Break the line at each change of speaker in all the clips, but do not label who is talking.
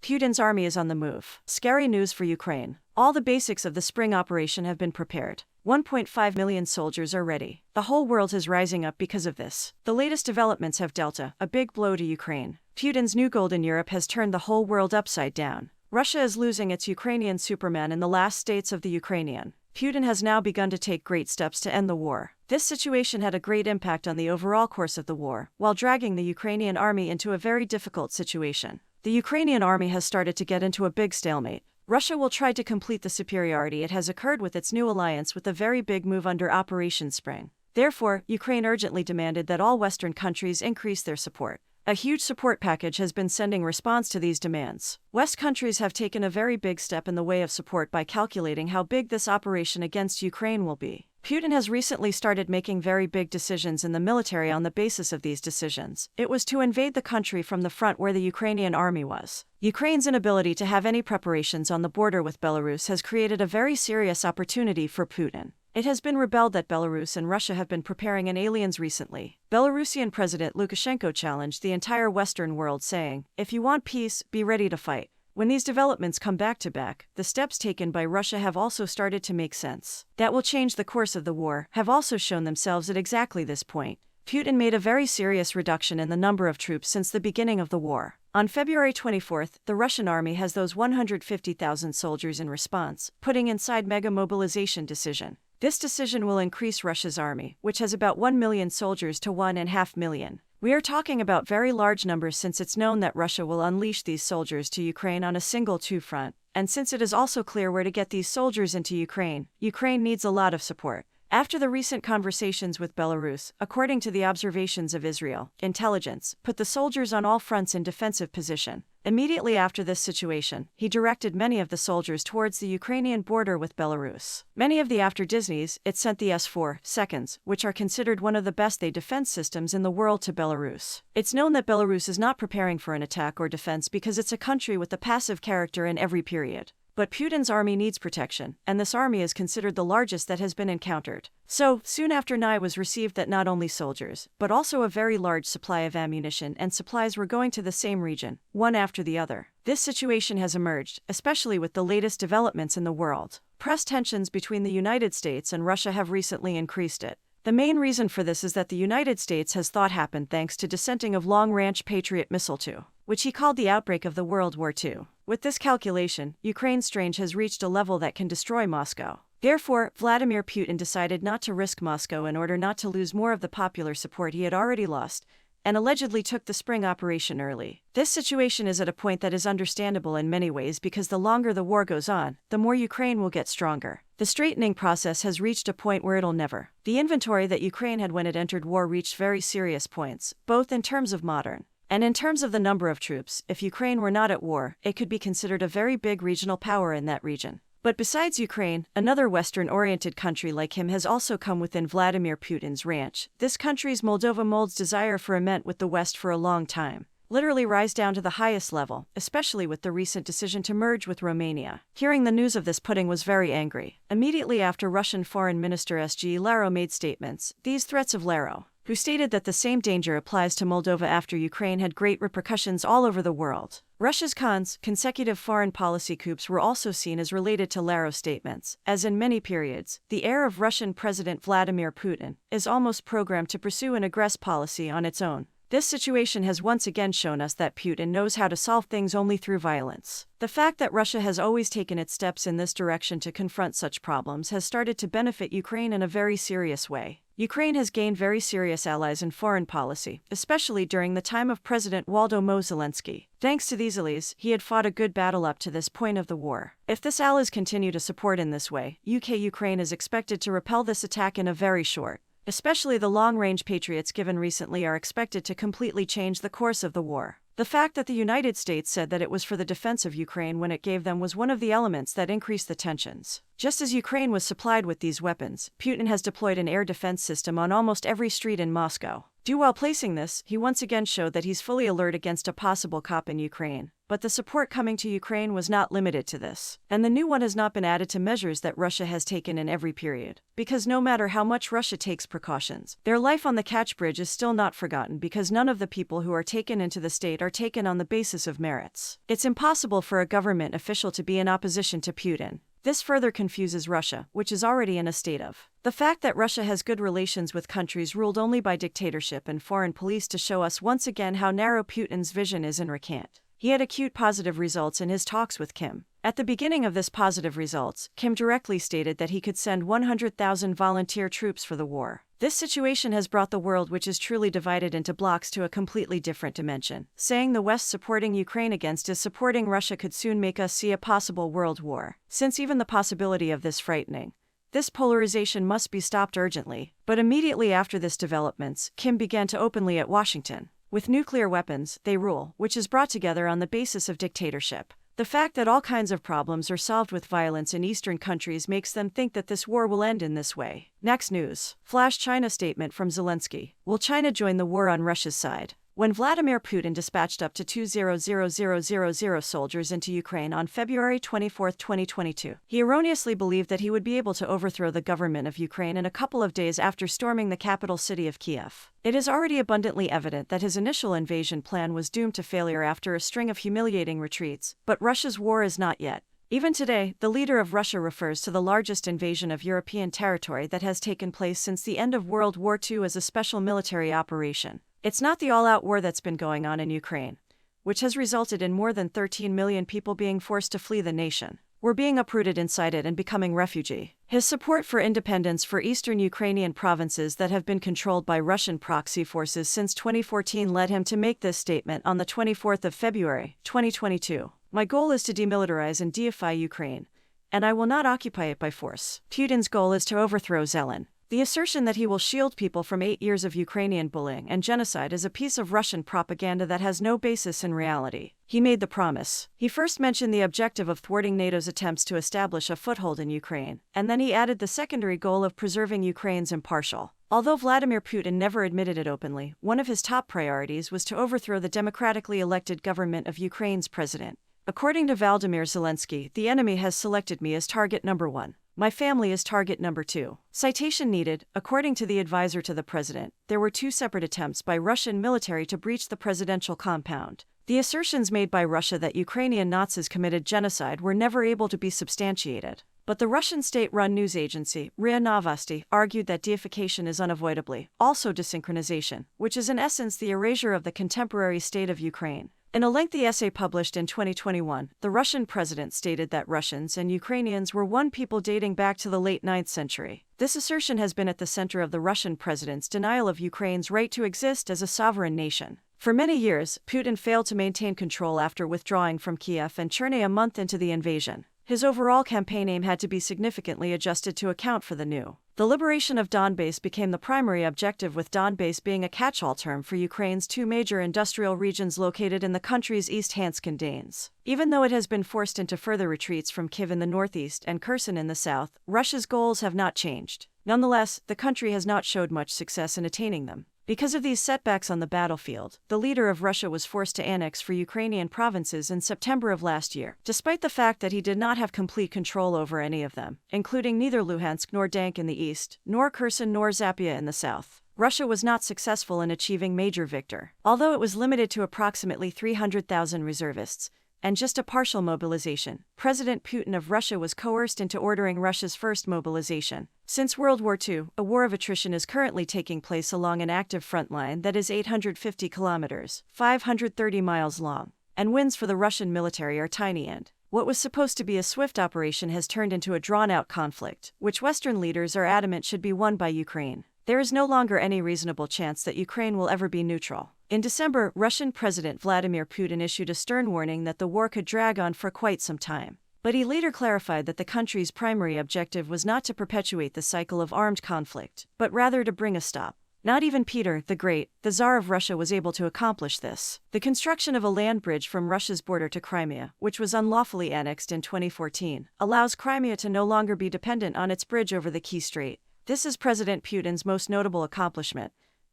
Putin's army is on the move. Scary news for Ukraine. All the basics of the spring operation have been prepared. 1.5 million soldiers are ready. The whole world is rising up because of this. The latest developments have dealt a big blow to Ukraine. Putin's new gold in Europe has turned the whole world upside down. Russia is losing its Ukrainian Superman in the last states of the Ukrainian. Putin has now begun to take great steps to end the war. This situation had a great impact on the overall course of the war, while dragging the Ukrainian army into a very difficult situation. The Ukrainian army has started to get into a big stalemate. Russia will try to complete the superiority it has occurred with its new alliance with a very big move under Operation Spring. Therefore, Ukraine urgently demanded that all Western countries increase their support. A huge support package has been sent in response to these demands. West countries have taken a very big step in the way of support by calculating how big this operation against Ukraine will be. Putin has recently started making very big decisions in the military on the basis of these decisions. It was to invade the country from the front where the Ukrainian army was. Ukraine's inability to have any preparations on the border with Belarus has created a very serious opportunity for Putin. It has been rebelled that Belarus and Russia have been preparing an aliens recently. Belarusian President Lukashenko challenged the entire Western world saying, "If you want peace, be ready to fight." When these developments come back to back, the steps taken by Russia have also started to make sense. That will change the course of the war, have also shown themselves at exactly this point. Putin made a very serious reduction in the number of troops since the beginning of the war. On February 24th, the Russian army has those 150,000 soldiers in response, putting inside mega mobilization decision. This decision will increase Russia's army, which has about 1 million soldiers, to 1.5 million. We are talking about very large numbers since it's known that Russia will unleash these soldiers to Ukraine on a single two-front, and since it is also clear where to get these soldiers into Ukraine, Ukraine needs a lot of support. After the recent conversations with Belarus, according to the observations of Israel, intelligence put the soldiers on all fronts in defensive position. Immediately after this situation, he directed many of the soldiers towards the Ukrainian border with Belarus. Many of the after Disneys, it sent the S-4 seconds, which are considered one of the best defense systems in the world, to Belarus. It's known that Belarus is not preparing for an attack or defense because it's a country with a passive character in every period. But Putin's army needs protection, and this army is considered the largest that has been encountered. So, soon after Nye was received that not only soldiers, but also a very large supply of ammunition and supplies were going to the same region, one after the other. This situation has emerged, especially with the latest developments in the world. Press tensions between the United States and Russia have recently increased it. The main reason for this is that the United States has thought happened thanks to dissenting of Long-Range Patriot Missile 2, which he called the outbreak of the World War II. With this calculation, Ukraine's strength has reached a level that can destroy Moscow. Therefore, Vladimir Putin decided not to risk Moscow in order not to lose more of the popular support he had already lost, and allegedly took the spring operation early. This situation is at a point that is understandable in many ways because the longer the war goes on, the more Ukraine will get stronger. The straightening process has reached a point where it'll never. The inventory that Ukraine had when it entered war reached very serious points, both in terms of modern and in terms of the number of troops. If Ukraine were not at war, it could be considered a very big regional power in that region. But besides Ukraine, another Western-oriented country like him has also come within Vladimir Putin's ranch. This country's Moldova's desire for ament with the West for a long time literally rise down to the highest level, especially with the recent decision to merge with Romania. Hearing the news of this, Putin was very angry. Immediately after, Russian Foreign Minister S.G. Lavrov made statements. These threats of Lavrov, who stated that the same danger applies to Moldova after Ukraine, had great repercussions all over the world. Russia's consecutive foreign policy coups were also seen as related to Lavrov's statements. As in many periods, the heir of Russian President Vladimir Putin is almost programmed to pursue an aggressive policy on its own. This situation has once again shown us that Putin knows how to solve things only through violence. The fact that Russia has always taken its steps in this direction to confront such problems has started to benefit Ukraine in a very serious way. Ukraine has gained very serious allies in foreign policy, especially during the time of President Volodymyr Zelensky. Thanks to these allies, he had fought a good battle up to this point of the war. If this allies continue to support in this way, Ukraine is expected to repel this attack in a very short. Especially the long-range Patriots given recently are expected to completely change the course of the war. The fact that the United States said that it was for the defense of Ukraine when it gave them was one of the elements that increased the tensions. Just as Ukraine was supplied with these weapons, Putin has deployed an air defense system on almost every street in Moscow. While placing this, he once again showed that he's fully alert against a possible COP in Ukraine. But the support coming to Ukraine was not limited to this. And the new one has not been added to measures that Russia has taken in every period. Because no matter how much Russia takes precautions, their life on the Kerch Bridge is still not forgotten because none of the people who are taken into the state are taken on the basis of merits. It's impossible for a government official to be in opposition to Putin. This further confuses Russia, which is already in a state of. The fact that Russia has good relations with countries ruled only by dictatorship and foreign police to show us once again how narrow Putin's vision is and recant. He had acute positive results in his talks with Kim. At the beginning of this positive results, Kim directly stated that he could send 100,000 volunteer troops for the war. This situation has brought the world, which is truly divided into blocks, to a completely different dimension. Saying the West supporting Ukraine against is supporting Russia could soon make us see a possible world war. Since even the possibility of this frightening. This polarization must be stopped urgently. But immediately after this developments, Kim began to openly at Washington. With nuclear weapons, they rule, which is brought together on the basis of dictatorship. The fact that all kinds of problems are solved with violence in Eastern countries makes them think that this war will end in this way. Next news. Flash China statement from Zelensky. Will China join the war on Russia's side? When Vladimir Putin dispatched up to 200,000 soldiers into Ukraine on February 24, 2022, he erroneously believed that he would be able to overthrow the government of Ukraine in a couple of days after storming the capital city of Kiev. It is already abundantly evident that his initial invasion plan was doomed to failure after a string of humiliating retreats, but Russia's war is not yet. Even today, the leader of Russia refers to the largest invasion of European territory that has taken place since the end of World War II as a special military operation. It's not the all-out war that's been going on in Ukraine, which has resulted in more than 13 million people being forced to flee the nation. We're being uprooted inside it and becoming refugee. His support for independence for eastern Ukrainian provinces that have been controlled by Russian proxy forces since 2014 led him to make this statement on the 24th of February, 2022. My goal is to demilitarize and deify Ukraine, and I will not occupy it by force. Putin's goal is to overthrow Zelensky. The assertion that he will shield people from 8 years of Ukrainian bullying and genocide is a piece of Russian propaganda that has no basis in reality. He made the promise. He first mentioned the objective of thwarting NATO's attempts to establish a foothold in Ukraine, and then he added the secondary goal of preserving Ukraine's impartial. Although Vladimir Putin never admitted it openly, one of his top priorities was to overthrow the democratically elected government of Ukraine's president. According to Volodymyr Zelensky, the enemy has selected me as target number 1. My family is target number 2. Citation needed. According to the advisor to the president, there were 2 separate attempts by Russian military to breach the presidential compound. The assertions made by Russia that Ukrainian Nazis committed genocide were never able to be substantiated. But the Russian state-run news agency, RIA Novosti, argued that deification is unavoidably also desynchronization, which is in essence the erasure of the contemporary state of Ukraine. In a lengthy essay published in 2021, the Russian president stated that Russians and Ukrainians were one people dating back to the late 9th century. This assertion has been at the center of the Russian president's denial of Ukraine's right to exist as a sovereign nation. For many years, Putin failed to maintain control after withdrawing from Kiev and Cherny a month into the invasion. His overall campaign aim had to be significantly adjusted to account for the new. The liberation of Donbass became the primary objective, with Donbass being a catch-all term for Ukraine's 2 major industrial regions located in the country's East Hanskin Danes. Even though it has been forced into further retreats from Kyiv in the northeast and Kherson in the south, Russia's goals have not changed. Nonetheless, the country has not showed much success in attaining them. Because of these setbacks on the battlefield, the leader of Russia was forced to annex 4 Ukrainian provinces in September of last year, despite the fact that he did not have complete control over any of them, including neither Luhansk nor Donetsk in the east, nor Kherson nor Zaporizhzhia in the south. Russia was not successful in achieving major victory. Although it was limited to approximately 300,000 reservists, and just a partial mobilization, President Putin of Russia was coerced into ordering Russia's first mobilization. Since World War II, a war of attrition is currently taking place along an active front line that is 850 kilometers, 530 miles long, and wins for the Russian military are tiny, and what was supposed to be a swift operation has turned into a drawn-out conflict, which Western leaders are adamant should be won by Ukraine. There is no longer any reasonable chance that Ukraine will ever be neutral. In December, Russian President Vladimir Putin issued a stern warning that the war could drag on for quite some time. But he later clarified that the country's primary objective was not to perpetuate the cycle of armed conflict, but rather to bring a stop. Not even Peter the Great, the Tsar of Russia, was able to accomplish this. The construction of a land bridge from Russia's border to Crimea, which was unlawfully annexed in 2014, allows Crimea to no longer be dependent on its bridge over the Key Strait. This is President Putin's most notable accomplishment,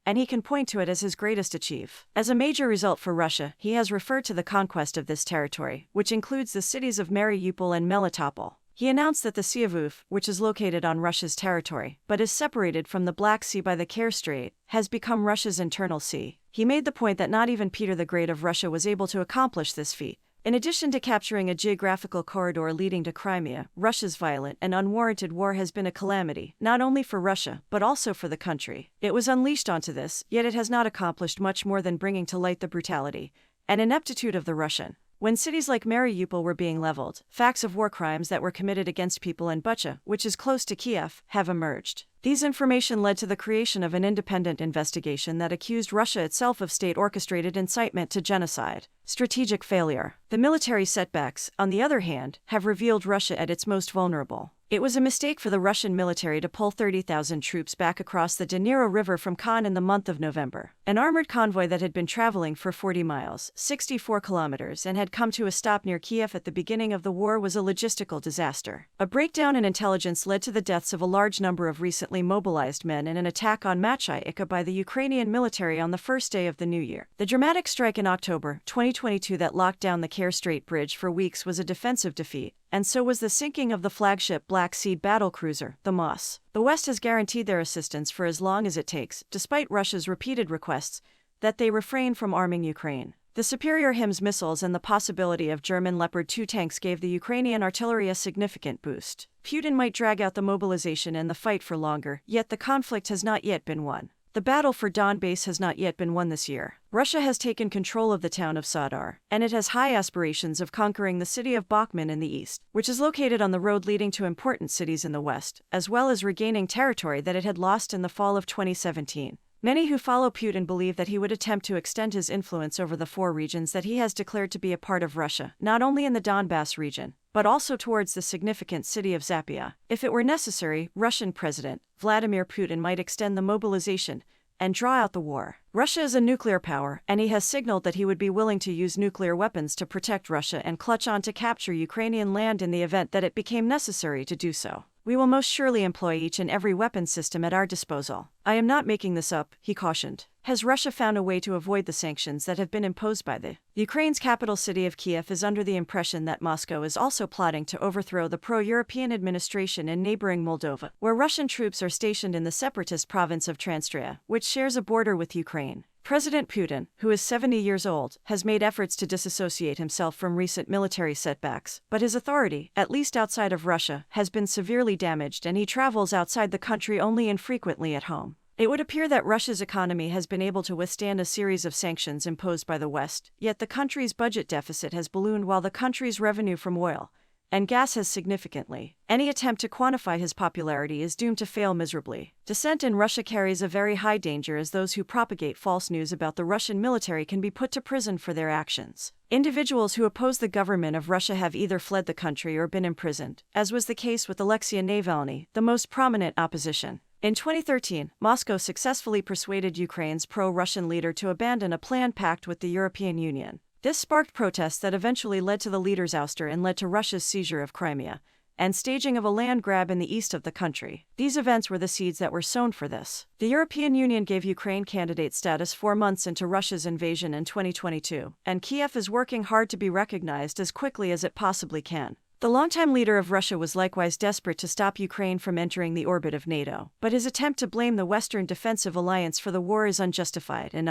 and he can point to it as his greatest achievement. As a major result for Russia, he has referred to the conquest of this territory, which includes the cities of Mariupol and Melitopol. He announced that the Sea of Uf, which is located on Russia's territory, but is separated from the Black Sea by the Kerch Strait, has become Russia's internal sea. He made the point that not even Peter the Great of Russia was able to accomplish this feat. In addition to capturing a geographical corridor leading to Crimea, Russia's violent and unwarranted war has been a calamity, not only for Russia, but also for the country. It was unleashed onto this, yet it has not accomplished much more than bringing to light the brutality and ineptitude of the Russian. When cities like Mariupol were being leveled, facts of war crimes that were committed against people in Bucha, which is close to Kiev, have emerged. These information led to the creation of an independent investigation that accused Russia itself of state-orchestrated incitement to genocide. Strategic failure. The military setbacks, on the other hand, have revealed Russia at its most vulnerable. It was a mistake for the Russian military to pull 30,000 troops back across the Dnipro River from Khan in the month of November. An armored convoy that had been traveling for 40 miles, 64 kilometers, and had come to a stop near Kiev at the beginning of the war was a logistical disaster. A breakdown in intelligence led to the deaths of a large number of recently mobilized men in an attack on Machaivka by the Ukrainian military on the first day of the new year. The dramatic strike in October 2022 that locked down the Kerch Strait bridge for weeks was a defensive defeat, and so was the sinking of the flagship Black Sea battlecruiser, the Moss. The West has guaranteed their assistance for as long as it takes, despite Russia's repeated requests that they refrain from arming Ukraine. The superior HIMARS missiles and the possibility of German Leopard 2 tanks gave the Ukrainian artillery a significant boost. Putin might drag out the mobilization and the fight for longer, yet the conflict has not yet been won. The battle for Donbass has not yet been won this year. Russia has taken control of the town of Sadar, and it has high aspirations of conquering the city of Bakhmut in the east, which is located on the road leading to important cities in the west, as well as regaining territory that it had lost in the fall of 2017. Many who follow Putin believe that he would attempt to extend his influence over the 4 regions that he has declared to be a part of Russia, not only in the Donbass region, but also towards the significant city of Zaporizhzhia. If it were necessary, Russian President Vladimir Putin might extend the mobilization and draw out the war. Russia is a nuclear power, and he has signaled that he would be willing to use nuclear weapons to protect Russia and clutch on to capture Ukrainian land in the event that it became necessary to do so. We will most surely employ each and every weapon system at our disposal. I am not making this up, he cautioned. Has Russia found a way to avoid the sanctions that have been imposed by the Ukraine's capital city of Kiev is under the impression that Moscow is also plotting to overthrow the pro-European administration in neighboring Moldova, where Russian troops are stationed in the separatist province of Transnistria, which shares a border with Ukraine. President Putin, who is 70 years old, has made efforts to disassociate himself from recent military setbacks, but his authority, at least outside of Russia, has been severely damaged and he travels outside the country only infrequently at home. It would appear that Russia's economy has been able to withstand a series of sanctions imposed by the West, yet the country's budget deficit has ballooned while the country's revenue from oil and gas has significantly. Any attempt to quantify his popularity is doomed to fail miserably. Dissent in Russia carries a very high danger as those who propagate false news about the Russian military can be put to prison for their actions. Individuals who oppose the government of Russia have either fled the country or been imprisoned, as was the case with Alexei Navalny, the most prominent opposition. In 2013, Moscow successfully persuaded Ukraine's pro-Russian leader to abandon a planned pact with the European Union. This sparked protests that eventually led to the leader's ouster and led to Russia's seizure of Crimea and staging of a land grab in the east of the country. These events were the seeds that were sown for this. The European Union gave Ukraine candidate status 4 months into Russia's invasion in 2022, and Kiev is working hard to be recognized as quickly as it possibly can. The longtime leader of Russia was likewise desperate to stop Ukraine from entering the orbit of NATO, but his attempt to blame the Western Defensive Alliance for the war is unjustified and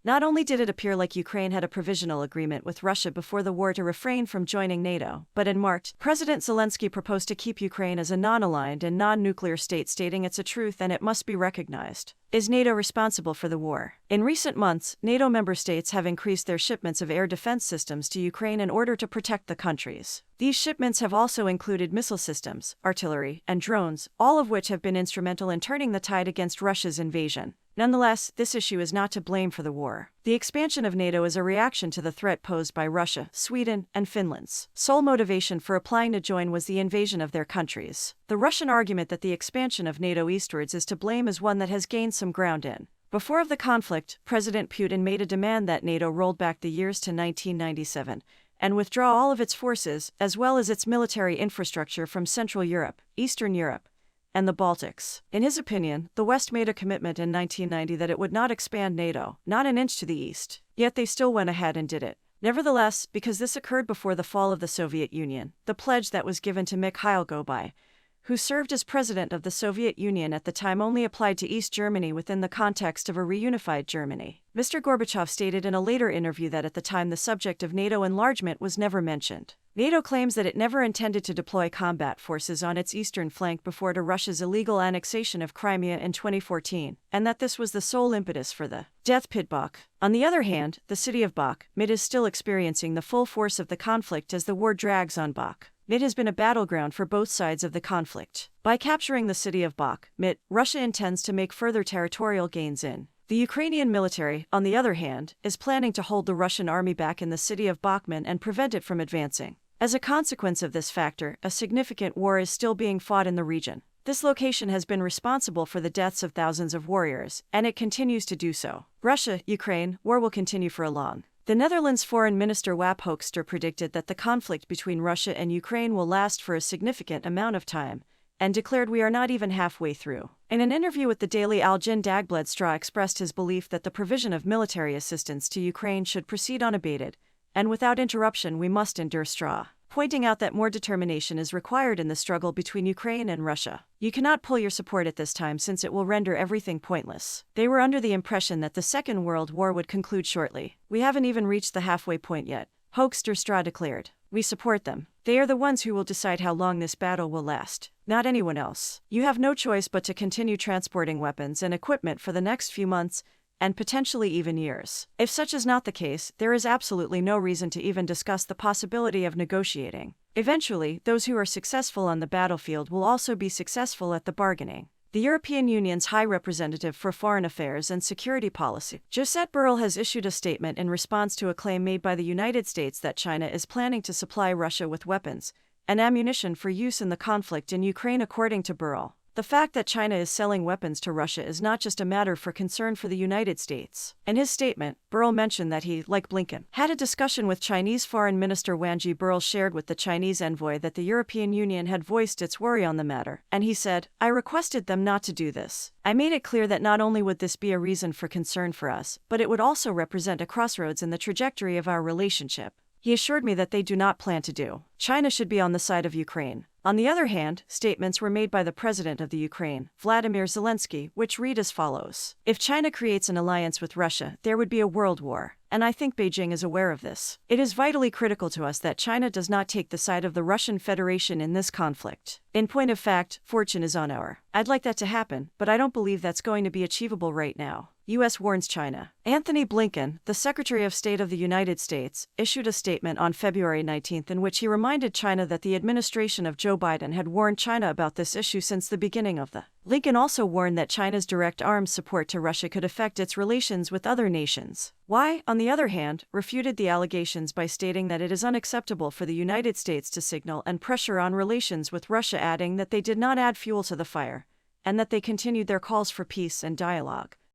Not only did it appear like Ukraine had a provisional agreement with Russia before the war to refrain from joining NATO, but in March, President Zelensky proposed to keep Ukraine as a non-aligned and non-nuclear state, stating it's a truth and it must be recognized. Is NATO responsible for the war? In recent months, NATO member states have increased their shipments of air defense systems to Ukraine in order to protect the countries. These shipments have also included missile systems, artillery, and drones, all of which have been instrumental in turning the tide against Russia's invasion. Nonetheless, this issue is not to blame for the war. The expansion of NATO is a reaction to the threat posed by Russia, Sweden, and Finland's sole motivation for applying to join was the invasion of their countries. The Russian argument that the expansion of NATO eastwards is to blame is one that has gained some ground in. Before the conflict, President Putin made a demand that NATO rolled back the years to 1997 and withdraw all of its forces, as well as its military infrastructure from Central Europe, Eastern Europe, and the Baltics. In his opinion, the West made a commitment in 1990 that it would not expand NATO, not an inch to the east. Yet they still went ahead and did it. Nevertheless, because this occurred before the fall of the Soviet Union, the pledge that was given to Mikhail Gorbachev, who served as president of the Soviet Union at the time, only applied to East Germany within the context of a reunified Germany. Mr. Gorbachev stated in a later interview that at the time the subject of NATO enlargement was never mentioned. NATO claims that it never intended to deploy combat forces on its eastern flank before to Russia's illegal annexation of Crimea in 2014, and that this was the sole impetus for the death pit Bach. On the other hand, the city of Bakhmut is still experiencing the full force of the conflict as the war drags on. It has been a battleground for both sides of the conflict. By capturing the city of Bakhmut, Russia intends to make further territorial gains in. The Ukrainian military, on the other hand, is planning to hold the Russian army back in the city of Bakhmut and prevent it from advancing. As a consequence of this factor, a significant war is still being fought in the region. This location has been responsible for the deaths of thousands of warriors, and it continues to do so. Russia-Ukraine war will continue for a long. The Netherlands Foreign Minister Wap Hoekster predicted that the conflict between Russia and Ukraine will last for a significant amount of time, and declared we are not even halfway through. In an interview with the Daily Algin Dagblad Stra expressed his belief that the provision of military assistance to Ukraine should proceed unabated, and without interruption we must endure Stra, pointing out that more determination is required in the struggle between Ukraine and Russia. You cannot pull your support at this time since it will render everything pointless. They were under the impression that the Second World War would conclude shortly. We haven't even reached the halfway point yet, Hoekster Stra declared. We support them. They are the ones who will decide how long this battle will last, not anyone else. You have no choice but to continue transporting weapons and equipment for the next few months, and potentially even years. If such is not the case, there is absolutely no reason to even discuss the possibility of negotiating. Eventually, those who are successful on the battlefield will also be successful at the bargaining. The European Union's High Representative for Foreign Affairs and Security Policy, Josep Borrell, has issued a statement in response to a claim made by the United States that China is planning to supply Russia with weapons and ammunition for use in the conflict in Ukraine. According to Borrell, the fact that China is selling weapons to Russia is not just a matter for concern for the United States. In his statement, Borrell mentioned that he, like Blinken, had a discussion with Chinese Foreign Minister Wang Yi. Borrell shared with the Chinese envoy that the European Union had voiced its worry on the matter, and he said, "I requested them not to do this. I made it clear that not only would this be a reason for concern for us, but it would also represent a crossroads in the trajectory of our relationship." He assured me that they do not plan to do. China should be on the side of Ukraine. On the other hand, statements were made by the president of the Ukraine, Vladimir Zelensky, which read as follows: if China creates an alliance with Russia, there would be a world war, and I think Beijing is aware of this. It is vitally critical to us that China does not take the side of the Russian Federation in this conflict. In point of fact, fortune is on our. I'd like that to happen, but I don't believe that's going to be achievable right now. U.S. warns China. Anthony Blinken, the Secretary of State of the United States, issued a statement on February 19 in which he reminded China that the administration of Joe Biden had warned China about this issue since the beginning of the. Blinken also warned that China's direct arms support to Russia could affect its relations with other nations. Why, on the other hand, refuted the allegations by stating that it is unacceptable for the United States to signal and pressure on relations with Russia, adding that they did not add fuel to the fire, and that they continued their calls for peace and dialogue.